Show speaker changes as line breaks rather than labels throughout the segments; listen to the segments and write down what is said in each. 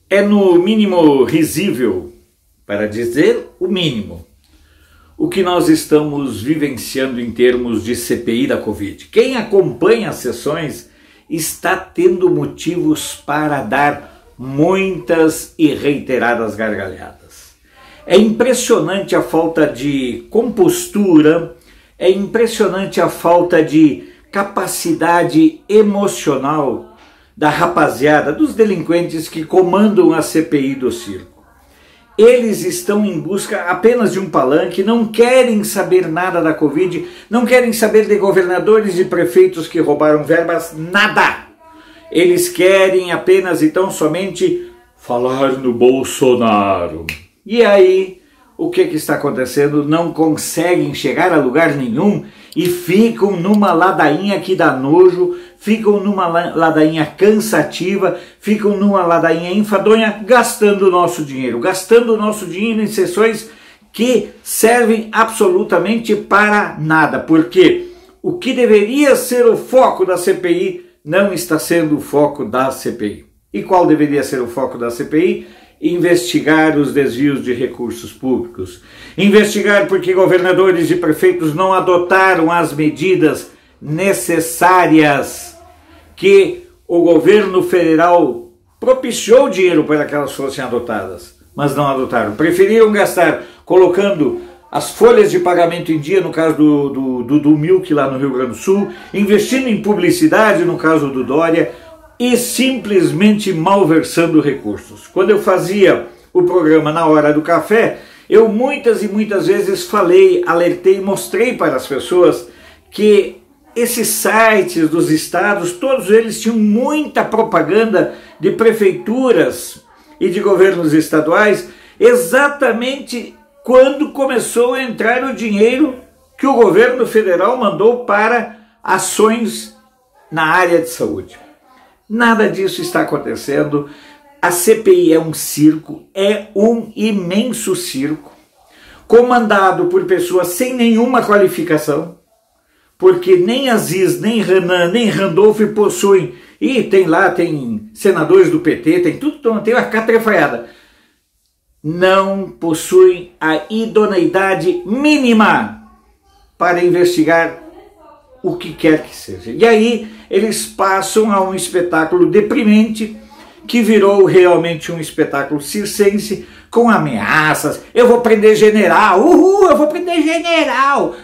É no mínimo risível, para dizer o mínimo, o que nós estamos vivenciando em termos de CPI da Covid. Quem acompanha as sessões está tendo motivos para dar muitas e reiteradas gargalhadas. É impressionante a falta de compostura, é impressionante a falta de capacidade emocional da rapaziada, dos delinquentes que comandam a CPI do circo. Eles estão em busca apenas de um palanque, não querem saber nada da Covid, não querem saber de governadores e prefeitos que roubaram verbas, nada. Eles querem apenas e tão somente falar no Bolsonaro. E aí, o que está acontecendo? Não conseguem chegar a lugar nenhum e ficam numa ladainha que dá nojo, ficam numa ladainha cansativa, ficam numa ladainha enfadonha, gastando o nosso dinheiro em sessões que servem absolutamente para nada, porque o que deveria ser o foco da CPI não está sendo o foco da CPI. E qual deveria ser o foco da CPI? Investigar os desvios de recursos públicos, investigar porque governadores e prefeitos não adotaram as medidas necessárias que o governo federal propiciou dinheiro para que elas fossem adotadas, mas não adotaram. Preferiram gastar colocando as folhas de pagamento em dia, no caso do Milk lá no Rio Grande do Sul, investindo em publicidade, no caso do Dória, e simplesmente malversando recursos. Quando eu fazia o programa Na Hora do Café, eu muitas e muitas vezes falei, alertei, mostrei para as pessoas que esses sites dos estados, todos eles tinham muita propaganda de prefeituras e de governos estaduais, exatamente quando começou a entrar o dinheiro que o governo federal mandou para ações na área de saúde. Nada disso está acontecendo. A CPI é um circo, é um imenso circo, comandado por pessoas sem nenhuma qualificação, porque nem Aziz, nem Renan, nem Randolph possuem, e tem senadores do PT, tem tudo, tem uma catrefaiada, não possuem a idoneidade mínima para investigar o que quer que seja. E aí eles passam a um espetáculo deprimente, que virou realmente um espetáculo circense, com ameaças, eu vou prender general, eu vou prender general.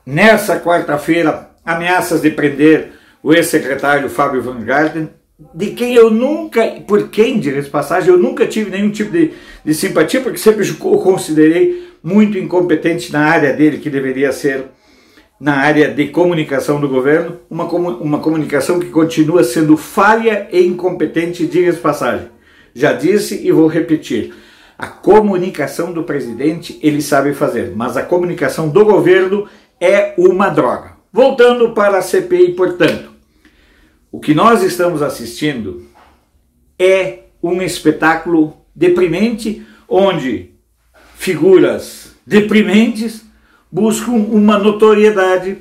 Nessa quarta-feira, ameaças de prender o ex-secretário Fábio Van Garten, de quem eu nunca, por quem, diga-se de passagem, eu nunca tive nenhum tipo de simpatia, porque sempre o considerei muito incompetente na área dele, que deveria ser na área de comunicação do governo, uma comunicação que continua sendo falha e incompetente, diga-se de passagem. Já disse e vou repetir, a comunicação do presidente ele sabe fazer, mas a comunicação do governo é uma droga. Voltando para a CPI, portanto, o que nós estamos assistindo é um espetáculo deprimente, onde figuras deprimentes buscam uma notoriedade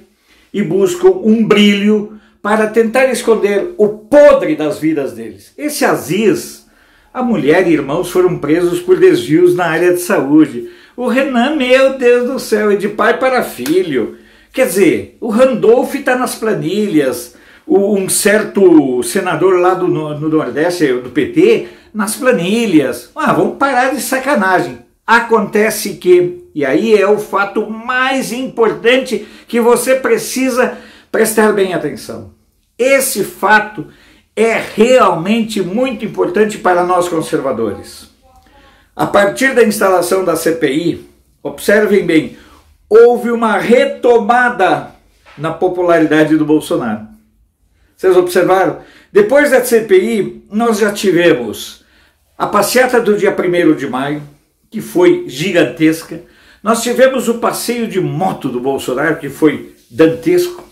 e buscam um brilho para tentar esconder o podre das vidas deles. Esse Aziz, a mulher e irmãos foram presos por desvios na área de saúde. O Renan, meu Deus do céu, é de pai para filho. Quer dizer, o Randolph está nas planilhas, um certo senador lá no Nordeste, do PT, nas planilhas. Vamos parar de sacanagem. Acontece que, e aí é o fato mais importante que você precisa prestar bem atenção. Esse fato é realmente muito importante para nós conservadores. A partir da instalação da CPI, observem bem, houve uma retomada na popularidade do Bolsonaro. Vocês observaram? Depois da CPI, nós já tivemos a passeata do dia 1º de maio, que foi gigantesca. Nós tivemos o passeio de moto do Bolsonaro, que foi dantesco.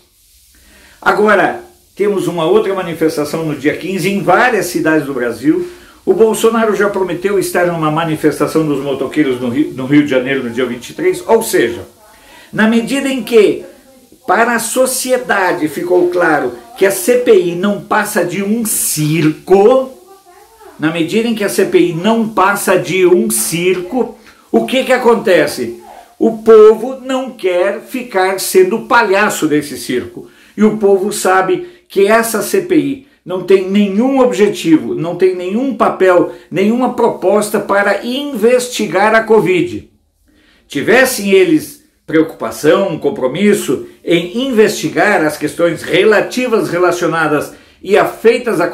Agora, temos uma outra manifestação no dia 15 em várias cidades do Brasil. O Bolsonaro já prometeu estar numa manifestação dos motoqueiros no Rio de Janeiro no dia 23. Ou seja, na medida em que para a sociedade ficou claro que a CPI não passa de um circo, na medida em que a CPI não passa de um circo, o que acontece? O povo não quer ficar sendo palhaço desse circo. E o povo sabe que essa CPI não tem nenhum objetivo, não tem nenhum papel, nenhuma proposta para investigar a Covid. Tivessem eles preocupação, compromisso em investigar as questões relacionadas e afeitas à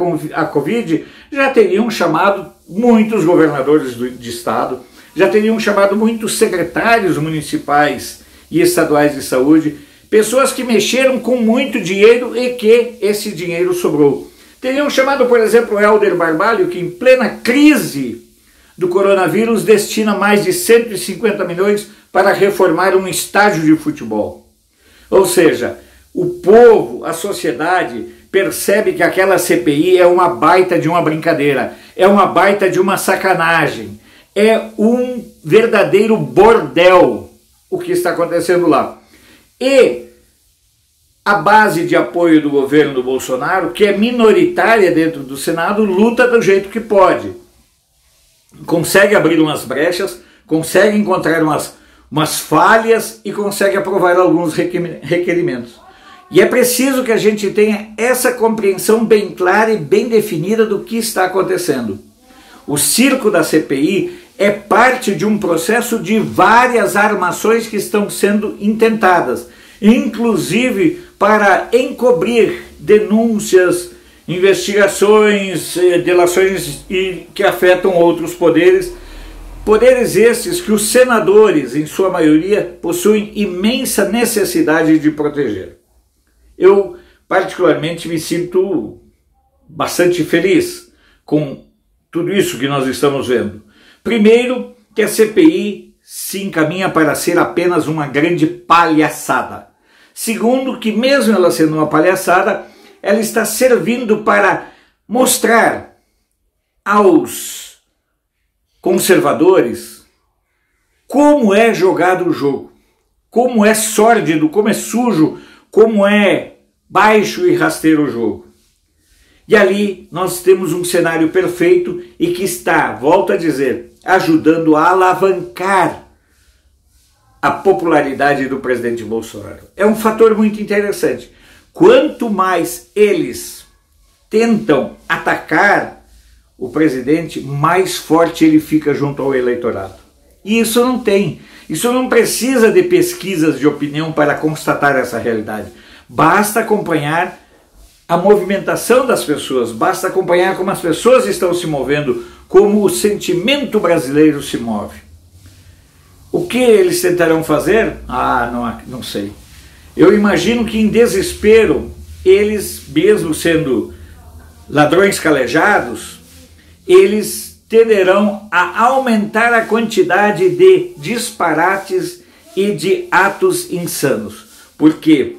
Covid, já teriam chamado muitos governadores de estado, já teriam chamado muitos secretários municipais e estaduais de saúde, pessoas que mexeram com muito dinheiro e que esse dinheiro sobrou. Teriam chamado, por exemplo, o Helder Barbalho, que em plena crise do coronavírus destina mais de 150 milhões para reformar um estádio de futebol. Ou seja, o povo, a sociedade, percebe que aquela CPI é uma baita de uma brincadeira, é uma baita de uma sacanagem, é um verdadeiro bordel o que está acontecendo lá. E a base de apoio do governo do Bolsonaro, que é minoritária dentro do Senado, luta do jeito que pode. Consegue abrir umas brechas, consegue encontrar umas falhas e consegue aprovar alguns requerimentos. E é preciso que a gente tenha essa compreensão bem clara e bem definida do que está acontecendo. O circo da CPI é parte de um processo de várias armações que estão sendo intentadas, inclusive para encobrir denúncias, investigações, delações que afetam outros poderes. Poderes estes que os senadores, em sua maioria, possuem imensa necessidade de proteger. Eu, particularmente, me sinto bastante feliz com tudo isso que nós estamos vendo. Primeiro, que a CPI se encaminha para ser apenas uma grande palhaçada. Segundo, que mesmo ela sendo uma palhaçada, ela está servindo para mostrar aos conservadores como é jogado o jogo, como é sórdido, como é sujo, como é baixo e rasteiro o jogo. E ali nós temos um cenário perfeito e que está, volto a dizer, ajudando a alavancar a popularidade do presidente Bolsonaro. É um fator muito interessante. Quanto mais eles tentam atacar o presidente, mais forte ele fica junto ao eleitorado. E isso não precisa de pesquisas de opinião para constatar essa realidade. Basta acompanhar a movimentação das pessoas, basta acompanhar como as pessoas estão se movendo, como o sentimento brasileiro se move. O que eles tentarão fazer? Não sei. Eu imagino que em desespero, eles, mesmo sendo ladrões calejados, eles tenderão a aumentar a quantidade de disparates e de atos insanos. Porque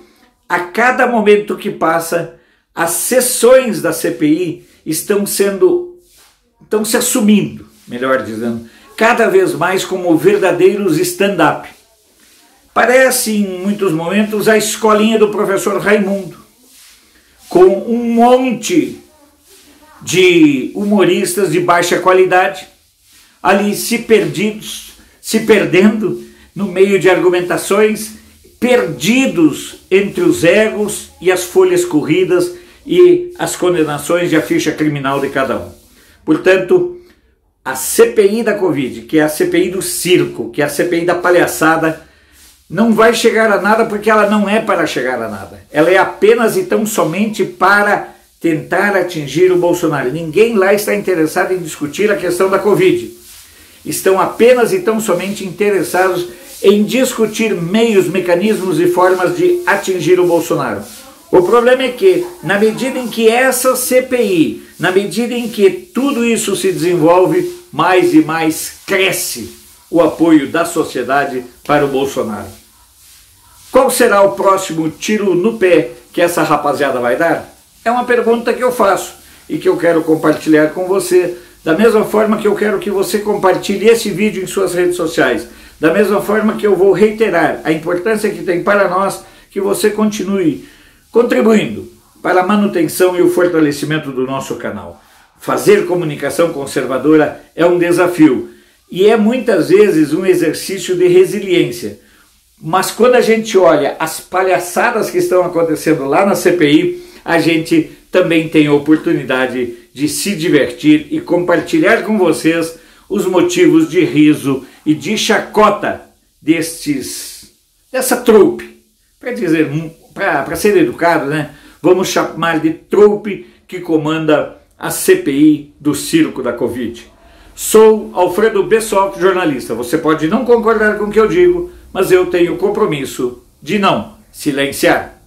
a cada momento que passa, as sessões da CPI estão se assumindo, melhor dizendo, cada vez mais como verdadeiros stand-up. Parece, em muitos momentos, a escolinha do professor Raimundo, com um monte de humoristas de baixa qualidade, ali se perdendo no meio de argumentações, perdidos entre os egos e as folhas corridas e as condenações de a ficha criminal de cada um. Portanto, a CPI da Covid, que é a CPI do circo, que é a CPI da palhaçada, não vai chegar a nada porque ela não é para chegar a nada. Ela é apenas e tão somente para tentar atingir o Bolsonaro. Ninguém lá está interessado em discutir a questão da Covid. Estão apenas e tão somente interessados em discutir meios, mecanismos e formas de atingir o Bolsonaro. O problema é que, na medida em que essa CPI, na medida em que tudo isso se desenvolve, mais e mais cresce o apoio da sociedade para o Bolsonaro. Qual será o próximo tiro no pé que essa rapaziada vai dar? É uma pergunta que eu faço e que eu quero compartilhar com você, da mesma forma que eu quero que você compartilhe esse vídeo em suas redes sociais, da mesma forma que eu vou reiterar a importância que tem para nós que você continue contribuindo para a manutenção e o fortalecimento do nosso canal. fazer comunicação conservadora é um desafio e é muitas vezes um exercício de resiliência. Mas quando a gente olha as palhaçadas que estão acontecendo lá na CPI, a gente também tem a oportunidade de se divertir e compartilhar com vocês os motivos de riso e de chacota dessa troupe. Para ser educado, né? Vamos chamar de troupe que comanda a CPI do circo da Covid. Sou Alfredo Bessoff, jornalista. Você pode não concordar com o que eu digo, mas eu tenho o compromisso de não silenciar.